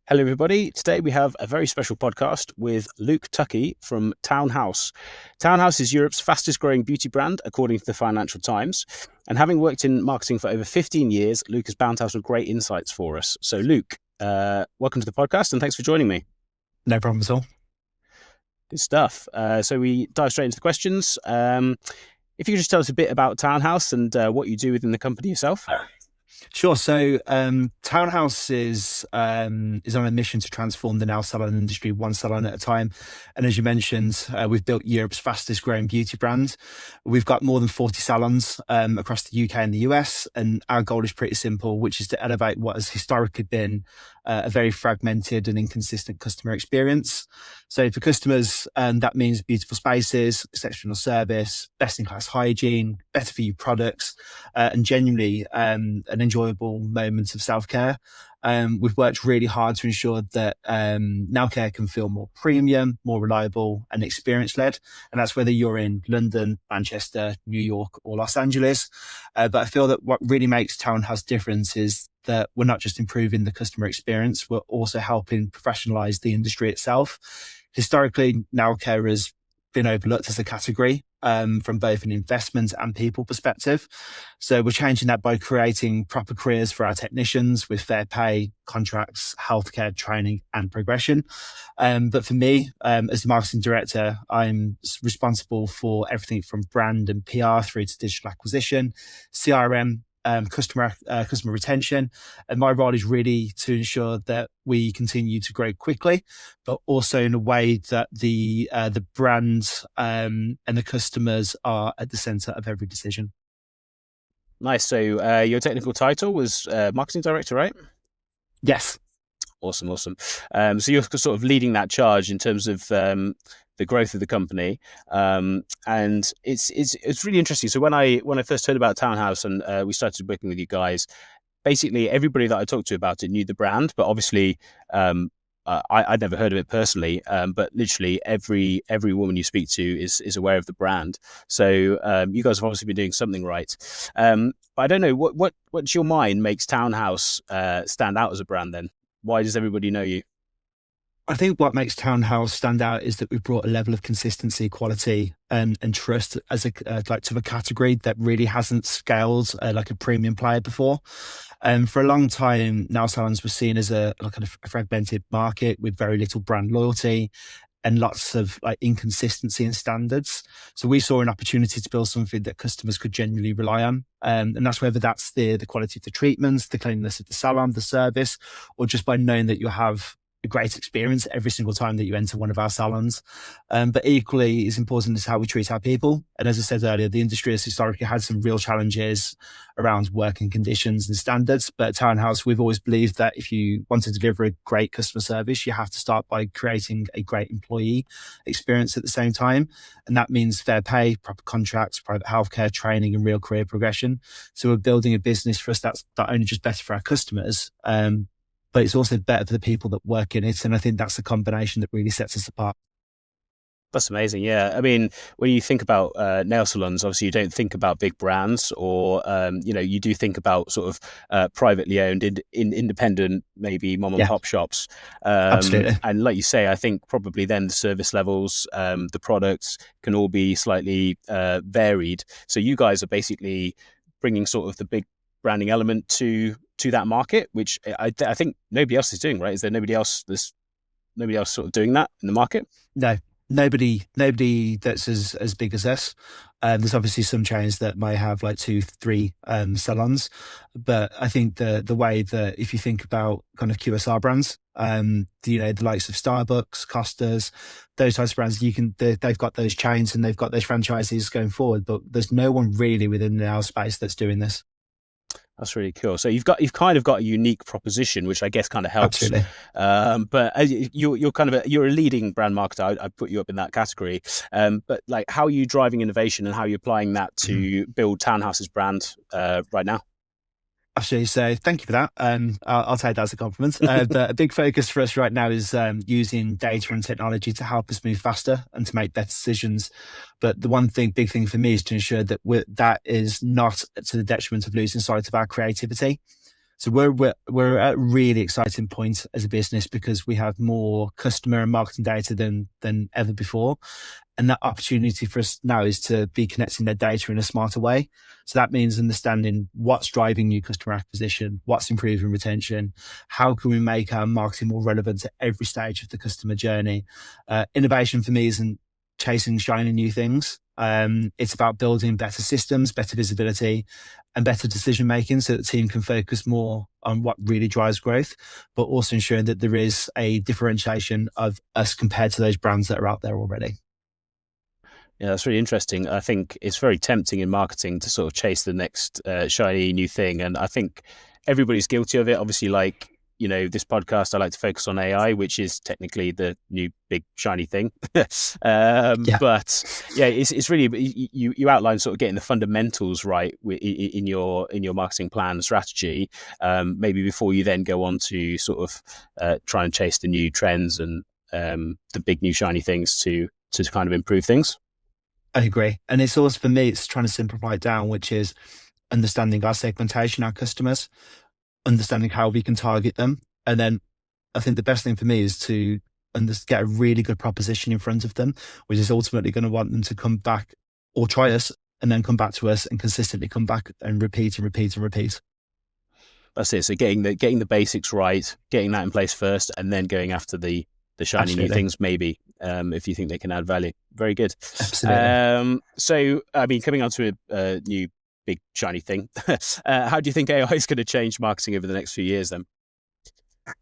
Hello, everybody. Today we have a very special podcast with Luke Tuckey from Townhouse. Townhouse is Europe's fastest growing beauty brand, according to the Financial Times. And having worked in marketing for over 15 years, Luke is bound to have some great insights for us. So, Luke, welcome to the podcast and thanks for joining me. No problem at all. Good stuff. So we dive straight into the questions. If you could just tell us a bit about Townhouse and what you do within the company yourself. Sure. So Townhouse is on a mission to transform the nail salon industry one salon at a time. And as you mentioned, we've built Europe's fastest growing beauty brand. We've got more than 40 salons across the UK and the US. And our goal is pretty simple, which is to elevate what has historically been a very fragmented and inconsistent customer experience. So for customers, that means beautiful spaces, exceptional service, best-in-class hygiene, better for you products, and genuinely an enjoyable moments of self-care. We've worked really hard to ensure that nail care can feel more premium, more reliable and experience-led. And that's whether you're in London, Manchester, New York or Los Angeles. But I feel that what really makes Townhouse different is that we're not just improving the customer experience, we're also helping professionalize the industry itself. Historically, nail care has been overlooked as a category from both an investment and people perspective. So we're changing that by creating proper careers for our technicians with fair pay, contracts, healthcare, training and progression. But for me, as the marketing director, I'm responsible for everything from brand and PR through to digital acquisition, CRM, customer retention. And my role is really to ensure that we continue to grow quickly, but also in a way that the brand and the customers are at the center of every decision. Nice. So your technical title was marketing director, right? Yes. Awesome. So you're sort of leading that charge in terms of the growth of the company, and it's really interesting. So when I first heard about Townhouse and we started working with you guys, basically everybody that I talked to about it knew the brand, but obviously I'd never heard of it personally. But literally every woman you speak to is aware of the brand. So you guys have obviously been doing something right. But I don't know what's your mind makes Townhouse stand out as a brand then. Why does everybody know you? I think what makes Townhouse stand out is that we've brought a level of consistency, quality, and trust as to a category that really hasn't scaled like a premium player before. For a long time, nail salons were seen as a fragmented market with very little brand loyalty and lots of inconsistency in standards. So we saw an opportunity to build something that customers could genuinely rely on. And that's whether that's the quality of the treatments, the cleanliness of the salon, the service, or just by knowing that you have a great experience every single time that you enter one of our salons. But equally, it's important is how we treat our people. And as I said earlier, the industry has historically had some real challenges around working conditions and standards. But at Townhouse, we've always believed that if you want to deliver a great customer service, you have to start by creating a great employee experience at the same time. And that means fair pay, proper contracts, private healthcare, training, and real career progression. So we're building a business for us that's not only just better for our customers, but it's also better for the people that work in it. And I think that's the combination that really sets us apart. That's amazing. Yeah. I mean, when you think about nail salons, obviously you don't think about big brands or, you do think about sort of privately owned, independent, maybe mom and pop shops. Absolutely. And like you say, I think probably then the service levels, the products can all be slightly varied. So you guys are basically bringing sort of the big branding element to that market, which I think nobody else is doing, right? Is there nobody else sort of doing that in the market? No, nobody that's as big as us. There's obviously some chains that may have like 2-3 salons, but I think the way that if you think about kind of QSR brands, the likes of Starbucks, Costas, those types of brands, they've got those chains and they've got those franchises going forward, but there's no one really within the nail space that's doing this. That's really cool. So you've kind of got a unique proposition, which I guess kind of helps. Absolutely. But you're a leading brand marketer. I put you up in that category. But like, how are you driving innovation and how are you applying that to build Townhouse's brand right now? Absolutely. So thank you for that. I'll take that as a compliment. But a big focus for us right now is using data and technology to help us move faster and to make better decisions. But the big thing for me is to ensure that that is not to the detriment of losing sight of our creativity. So we're at a really exciting point as a business because we have more customer and marketing data than ever before. And that opportunity for us now is to be connecting their data in a smarter way. So that means understanding what's driving new customer acquisition, what's improving retention, how can we make our marketing more relevant at every stage of the customer journey. Innovation for me isn't chasing shiny new things. It's about building better systems, better visibility, and better decision making so that the team can focus more on what really drives growth, but also ensuring that there is a differentiation of us compared to those brands that are out there already. Yeah, that's really interesting. I think it's very tempting in marketing to sort of chase the next shiny new thing. And I think everybody's guilty of it. Obviously, like, this podcast, I like to focus on AI, which is technically the new big shiny thing. Yeah, But yeah, it's really, you outline sort of getting the fundamentals right in your marketing plan strategy, maybe before you then go on to sort of try and chase the new trends and the big new shiny things to kind of improve things. I agree. And it's also for me, it's trying to simplify it down, which is understanding our segmentation, our customers, understanding how we can target them. And then I think the best thing for me is to get a really good proposition in front of them, which is ultimately going to want them to come back or try us and then come back to us and consistently come back and repeat and repeat and repeat. That's it. So getting the basics right, getting that in place first, and then going after the shiny new Absolutely. things, maybe, if you think they can add value. Very good. Absolutely. So, I mean, coming on to a new big shiny thing, how do you think AI is going to change marketing over the next few years then?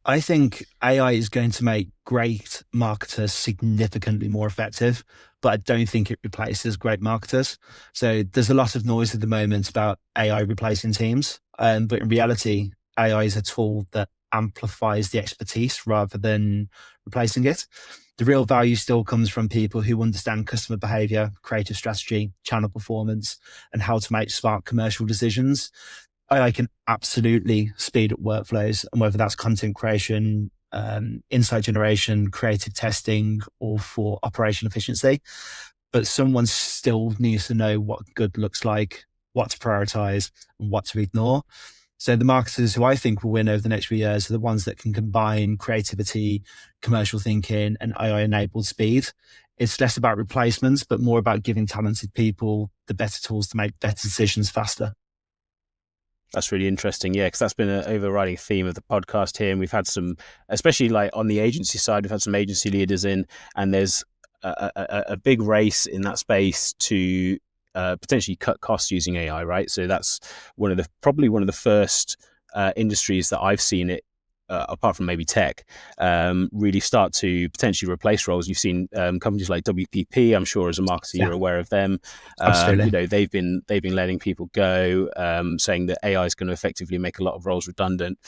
I think AI is going to make great marketers significantly more effective, but I don't think it replaces great marketers. So there's a lot of noise at the moment about AI replacing teams. But in reality, AI is a tool that amplifies the expertise rather than replacing it. The real value still comes from people who understand customer behavior, creative strategy, channel performance, and how to make smart commercial decisions. AI can absolutely speed up workflows, and whether that's content creation, insight generation, creative testing, or for operation efficiency. But someone still needs to know what good looks like, what to prioritize, and what to ignore. So the marketers who I think will win over the next few years are the ones that can combine creativity, commercial thinking, and AI-enabled speed. It's less about replacements, but more about giving talented people the better tools to make better decisions faster. That's really interesting. Yeah, because that's been an overriding theme of the podcast here. And we've had some, especially like on the agency side, we've had some agency leaders in, and there's a big race in that space to potentially cut costs using AI, right? So that's probably one of the first industries that I've seen it, apart from maybe tech, really start to potentially replace roles. You've seen companies like WPP. I'm sure as a marketer Yeah, you're aware of them. absolutely. They've been letting people go, saying that AI is going to effectively make a lot of roles redundant.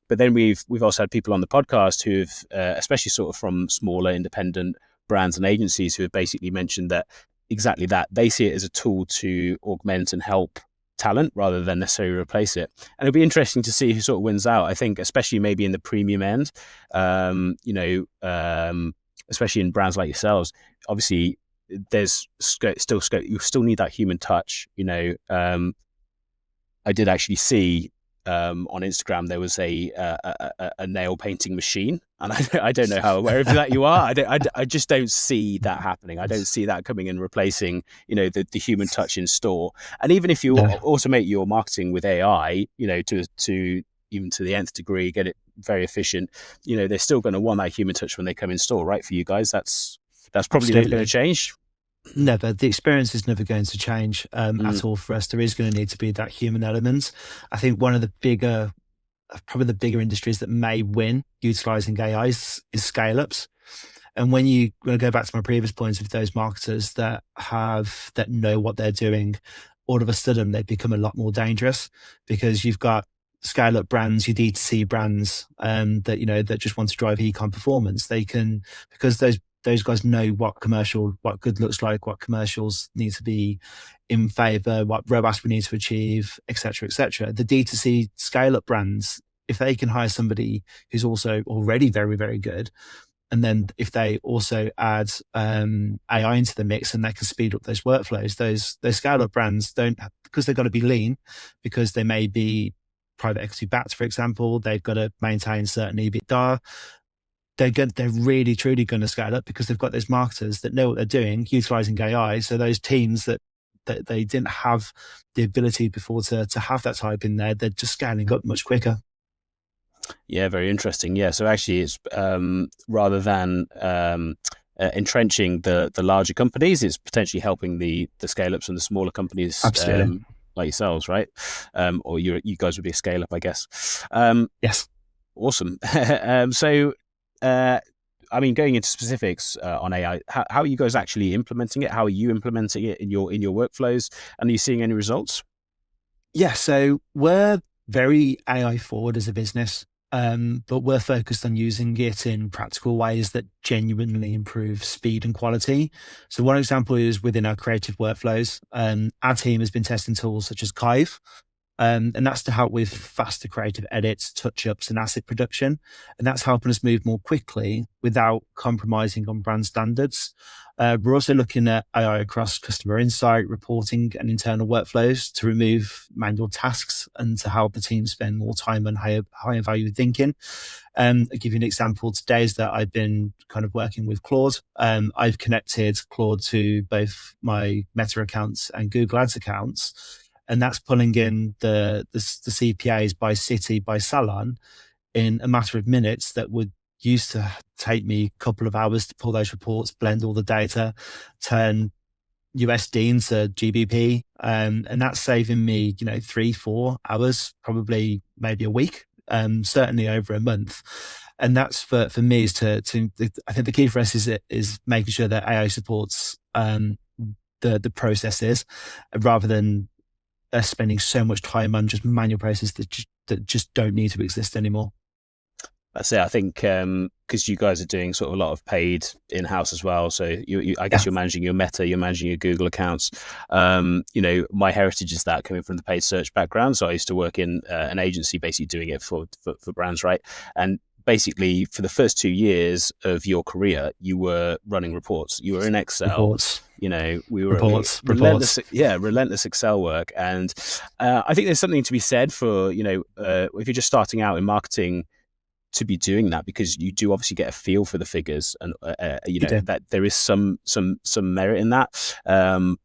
But then we've also had people on the podcast who've, especially sort of from smaller independent brands and agencies, who have basically mentioned that exactly that they see it as a tool to augment and help talent rather than necessarily replace it. And it'll be interesting to see who sort of wins out. I think, especially maybe in the premium end, especially in brands like yourselves, obviously there's still scope. You still need that human touch. I did actually see on Instagram there was a nail painting machine, and I don't know how aware of that you are. I just don't see that happening. I don't see that coming and replacing the human touch in store. And even if you No. automate your marketing with AI, to even to the nth degree, get it very efficient, they're still going to want that human touch when they come in store, right? For you guys, that's probably never going to Absolutely. change. Never. The experience is never going to change at all for us. There is going to need to be that human element. I think one of the probably the bigger industries that may win utilizing AI is scale ups. And when you go back to my previous points of those marketers that know what they're doing, all of a sudden they become a lot more dangerous because you've got scale up brands, your D2C brands, that just want to drive ecom performance. They can, because those guys know what good looks like, what commercials need to be in favor, what ROAS we need to achieve, et cetera, et cetera. The D2C scale up brands, if they can hire somebody who's also already very, very good, and then if they also add AI into the mix and they can speed up those workflows, those scale up brands don't, because they've got to be lean, because they may be private equity backed, for example. They've got to maintain certain EBITDA. They're really truly going to scale up because they've got those marketers that know what they're doing, utilizing AI. So those teams that they didn't have the ability before to have that type in there, they're just scaling up much quicker. Yeah, very interesting. Yeah, so actually, it's rather than entrenching the larger companies, it's potentially helping the scale ups and the smaller companies, Absolutely. like yourselves, right? Or you guys would be a scale up, I guess. Yes. Awesome. So, I mean, going into specifics on AI, how are you guys actually implementing it? How are you implementing it in your workflows? And are you seeing any results? Yeah. So we're very AI forward as a business, but we're focused on using it in practical ways that genuinely improve speed and quality. So one example is within our creative workflows. Our team has been testing tools such as Kive. And that's to help with faster creative edits, touch ups, and asset production. And that's helping us move more quickly without compromising on brand standards. We're also looking at AI across customer insight, reporting, and internal workflows to remove manual tasks and to help the team spend more time on higher value thinking. I'll give you an example today is that I've been kind of working with Claude. I've connected Claude to both my Meta accounts and Google Ads accounts, and that's pulling in the CPAs by city, by salon in a matter of minutes that would used to take me a couple of hours to pull those reports, blend all the data, turn USD into GBP. And that's saving me, 3-4 hours, probably maybe a week, certainly over a month. And that's for me is I think the key for us is making sure that AI supports the processes rather than spending so much time on just manual processes that just don't need to exist anymore. That's it. I think because you guys are doing sort of a lot of paid in-house as well. So I guess Yeah, you're managing your Meta, you're managing your Google accounts. My heritage is that coming from the paid search background. So I used to work in an agency, basically doing it for brands, right? And basically, for the first 2 years of your career, you were running reports. You were in Excel. reports, We were reports. relentless Excel work. And I think there's something to be said for if you're just starting out in marketing, to be doing that, because you do obviously get a feel for the figures, and You do. that there is some merit in that.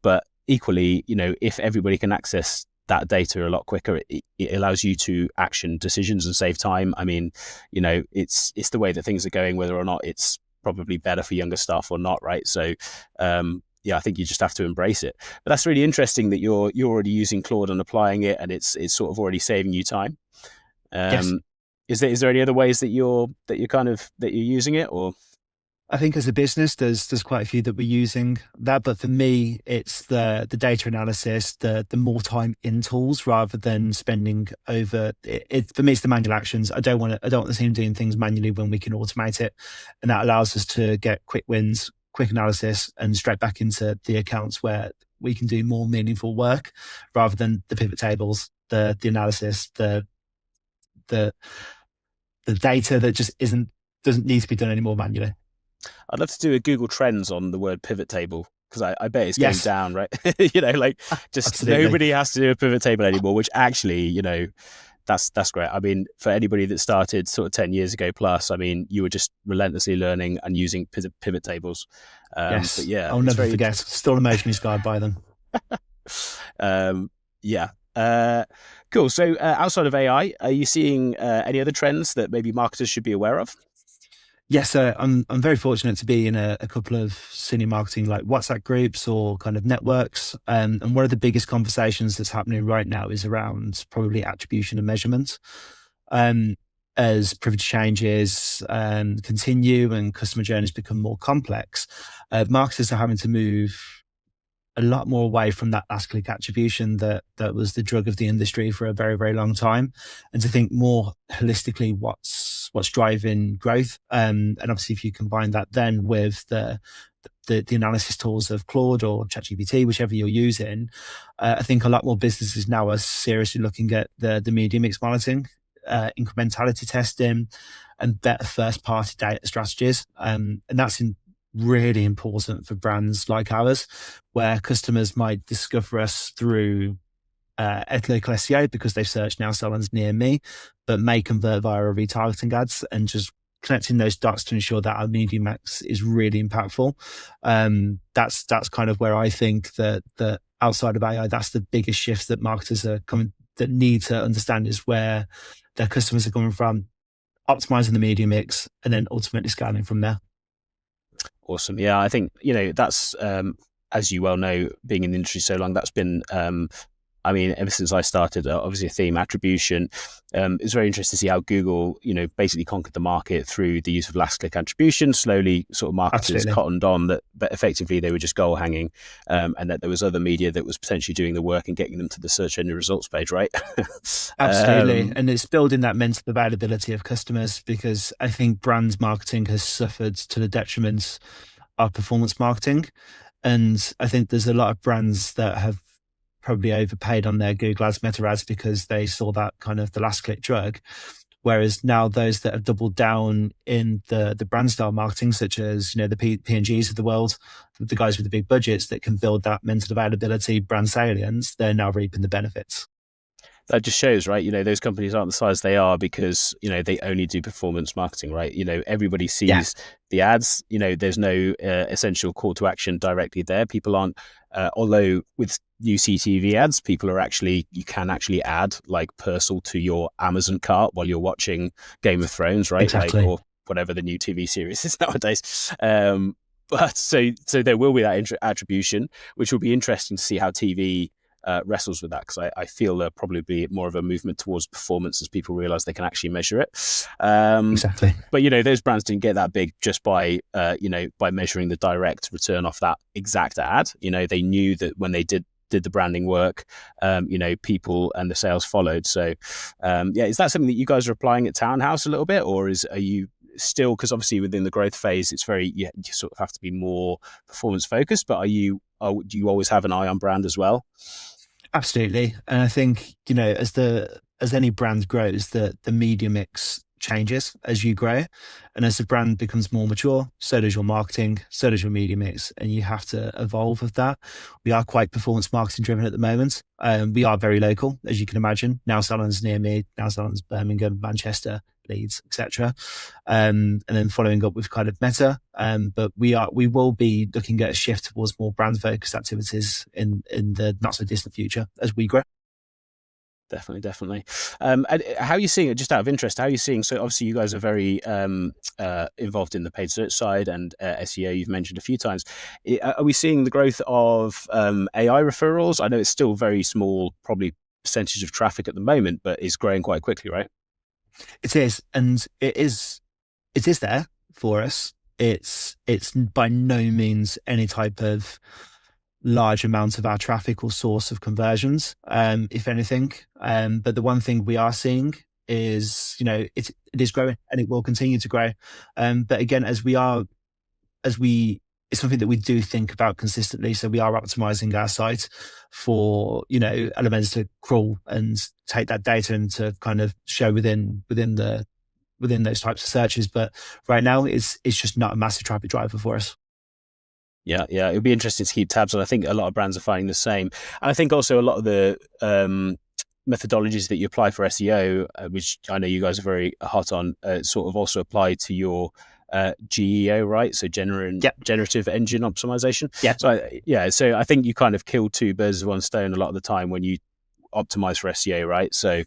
But equally, if everybody can access that data a lot quicker, it allows you to action decisions and save time. I mean, it's the way that things are going, whether or not it's probably better for younger staff or not, right? So yeah, I think you just have to embrace it. But that's really interesting that you're already using Claude and applying it, and it's sort of already saving you time. Yes. Um, is there any other ways that you're using it, or? I think as a business, there's quite a few that we're using that, but for me, it's the data analysis, the more time in tools rather than spending over it. For me, it's the manual actions. I don't want the team doing things manually when we can automate it, and that allows us to get quick wins, quick analysis, and straight back into the accounts where we can do more meaningful work rather than the pivot tables, the analysis, the the data that just doesn't need to be done anymore manually. I'd love to do a Google Trends on the word pivot table, because I bet it's going Yes, down, right? Like just absolutely. nobody has to do a pivot table anymore, which actually, that's great. I mean, for anybody that started sort of 10 years ago plus, I mean, you were just relentlessly learning and using pivot tables. But Yes, yeah, I'll it's never very forget. interesting. Still emotionally scarred by them. Yeah. Cool. So outside of AI, are you seeing any other trends that maybe marketers should be aware of? Yes, I'm very fortunate to be in a couple of senior marketing like WhatsApp groups or kind of networks. And one of the biggest conversations that's happening right now is around probably attribution and measurement. Um, as privilege changes continue and customer journeys become more complex, marketers are having to move a lot more away from that last click attribution that was the drug of the industry for a very, very long time, and to think more holistically what's driving growth. And obviously, if you combine that then with the analysis tools of Claude or ChatGPT, whichever you're using, I think a lot more businesses now are seriously looking at the media mix monitoring, incrementality testing, and better first party data strategies. And that's really important for brands like ours, where customers might discover us through local SEO because they search now salons near me, but may convert via our retargeting ads, and just connecting those dots to ensure that our media mix is really impactful. That's kind of where I think that outside of AI, that's the biggest shift that marketers are coming that need to understand, is where their customers are coming from, optimizing the media mix, and then ultimately scaling from there. Awesome. Yeah, I think, that's, as you well know, being in the industry so long, that's been, ever since I started, obviously a theme, attribution. It's very interesting to see how Google, basically conquered the market through the use of last click attribution. Slowly, sort of marketers Absolutely. cottoned on that effectively they were just goal hanging, and that there was other media that was potentially doing the work and getting them to the search engine results page, right? Absolutely. And it's building that mental availability of customers, because I think brand marketing has suffered to the detriment of performance marketing. And I think there's a lot of brands that have probably overpaid on their Google Ads, Meta Ads, because they saw that kind of the last click drug. Whereas now those that have doubled down in the brand style marketing, such as, the P&Gs of the world, the guys with the big budgets that can build that mental availability, brand salience, they're now reaping the benefits. That just shows, right? Those companies aren't the size they are because, they only do performance marketing, right? Everybody sees the ads, there's no essential call to action directly there. People aren't, although with new CTV ads, you can actually add like Purcell to your Amazon cart while you're watching Game of Thrones, right? Exactly. Or whatever the new TV series is nowadays. But so there will be that attribution, which will be interesting to see how TV wrestles with that, because I feel there'll probably be more of a movement towards performance as people realize they can actually measure it. Exactly. But those brands didn't get that big just by by measuring the direct return off that exact ad. They knew that when they did the branding work, people and the sales followed. So is that something that you guys are applying at Townhouse a little bit, or are you still, because obviously within the growth phase it's very, you sort of have to be more performance focused, but do you always have an eye on brand as well? Absolutely. And I think, as any brand grows, the media mix changes as you grow. And as the brand becomes more mature, so does your marketing, so does your media mix. And you have to evolve with that. We are quite performance marketing driven at the moment. We are very local, as you can imagine. Now salons near me, now salons Birmingham, Manchester, Leeds, etc. And then following up with kind of Meta. But we will be looking at a shift towards more brand focused activities in the not so distant future as we grow. Definitely. And how are you seeing it, just out of interest, so obviously you guys are very involved in the paid search side and SEO, you've mentioned a few times. Are we seeing the growth of AI referrals? I know it's still very small, probably percentage of traffic at the moment, but it's growing quite quickly, right? It is, and it is there for us. It's by no means any type of large amount of our traffic or source of conversions, if anything. But the one thing we are seeing is, it is growing and it will continue to grow. But again, it's something that we do think about consistently. So we are optimizing our site for, elements to crawl and take that data and to kind of show within those types of searches. But right now it's just not a massive traffic driver for us. Yeah, it would be interesting to keep tabs on. I think a lot of brands are finding the same. And I think also a lot of the methodologies that you apply for SEO, which I know you guys are very hot on, sort of also apply to your GEO, right? So generative engine optimization. Yeah. So I think you kind of kill two birds with one stone a lot of the time when you optimize for SEO, right? So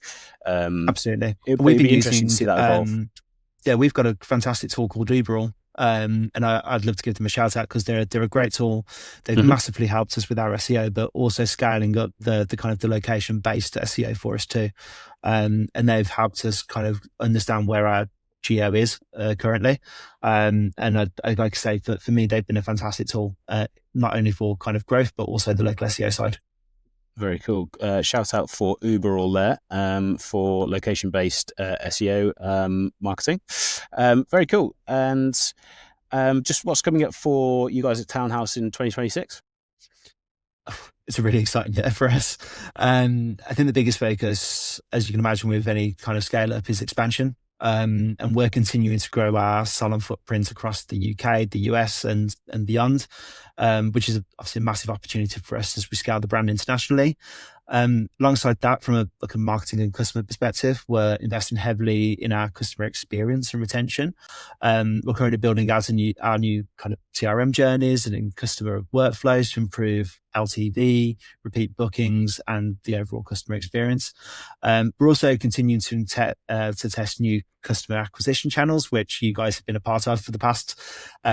absolutely. It'd be interesting to see that evolve. We've got a fantastic tool called Uberall. And I'd love to give them a shout out because they're a great tool. They've massively helped us with our SEO, but also scaling up the kind of the location based SEO for us too. And they've helped us kind of understand where our geo is currently. And I'd like to say that for me, they've been a fantastic tool, not only for kind of growth, but also the local SEO side. Very cool. Shout out for Uberall there, for location-based SEO marketing. Very cool. And just what's coming up for you guys at Townhouse in 2026? It's a really exciting year for us. I think the biggest focus, as you can imagine with any kind of scale up, is expansion. And we're continuing to grow our salon footprint across the UK, the US and beyond, which is obviously a massive opportunity for us as we scale the brand internationally. Alongside that, from a marketing and customer perspective, we're investing heavily in our customer experience and retention. We're currently building out our new kind of CRM journeys and in customer workflows to improve LTV, repeat bookings, and the overall customer experience. We're also continuing to test new customer acquisition channels, which you guys have been a part of for the past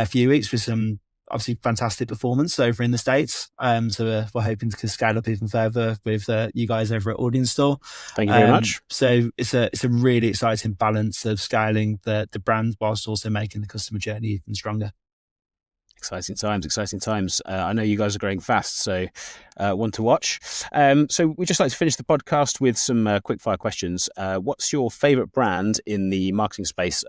few weeks, with some obviously fantastic performance over in the States. So we're hoping to scale up even further with you guys over at Audience Store. Thank you very much. So it's a really exciting balance of scaling the brand whilst also making the customer journey even stronger. Exciting times, exciting times. I know you guys are growing fast, so one to watch. So we'd just like to finish the podcast with some quick fire questions. What's your favorite brand in the marketing space,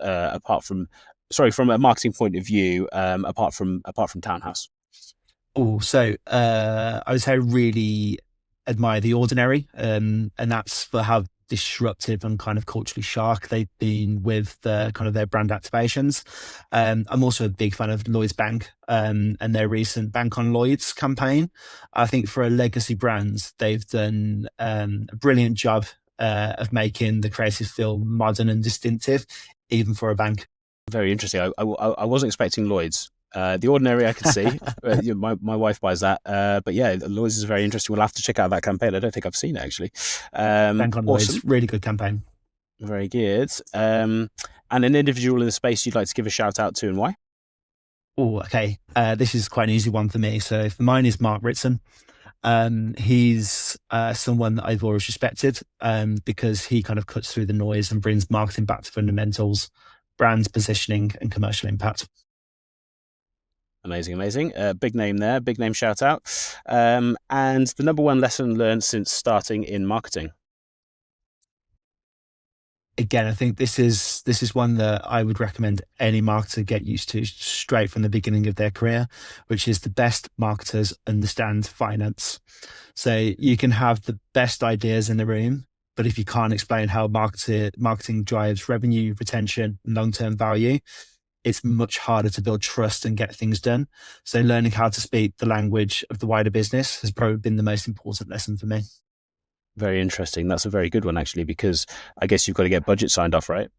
from a marketing point of view, apart from Townhouse? So I would say I really admire The Ordinary, and that's for how disruptive and kind of culturally sharp they've been with the kind of their brand activations. I'm also a big fan of Lloyds Bank and their recent Bank on Lloyds campaign. I think for a legacy brand, they've done a brilliant job of making the creative feel modern and distinctive, even for a bank. Very interesting. I wasn't expecting Lloyds. The Ordinary I could see. My wife buys that. But yeah, Lloyds is very interesting. We'll have to check out that campaign. I don't think I've seen it, actually. Bank on Lloyds, really good campaign. Very good. And an individual in the space you'd like to give a shout out to, and why? Oh, okay. This is quite an easy one for me. So for mine is Mark Ritson. He's someone that I've always respected because he kind of cuts through the noise and brings marketing back to fundamentals, brand positioning, and commercial impact. Amazing. Big name there, big name shout out. And the number one lesson learned since starting in marketing? Again, I think this is one that I would recommend any marketer get used to straight from the beginning of their career, which is the best marketers understand finance. So you can have the best ideas in the room, but if you can't explain how marketing drives revenue, retention, and long-term value, it's much harder to build trust and get things done. So learning how to speak the language of the wider business has probably been the most important lesson for me. Very interesting. That's a very good one, actually, because I guess you've got to get budget signed off, right?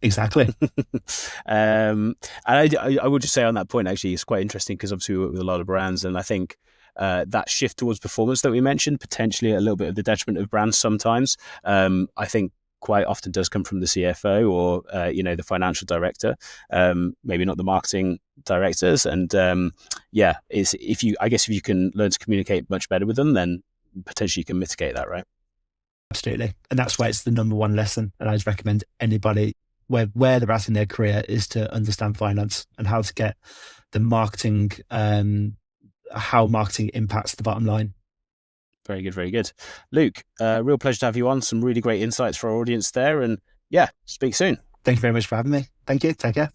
Exactly. And I would just say on that point, actually, it's quite interesting because obviously we work with a lot of brands, and I think that shift towards performance that we mentioned, potentially a little bit of the detriment of brands sometimes, I think quite often does come from the CFO or the financial director, maybe not the marketing directors. And if you can learn to communicate much better with them, then potentially you can mitigate that, right? Absolutely. And that's why it's the number one lesson. And I'd recommend anybody where they're at in their career is to understand finance and how to get the marketing, how marketing impacts the bottom line. Very good. Luke, real pleasure to have you on. Some really great insights for our audience there. And yeah, speak soon. Thank you very much for having me. Thank you. Take care.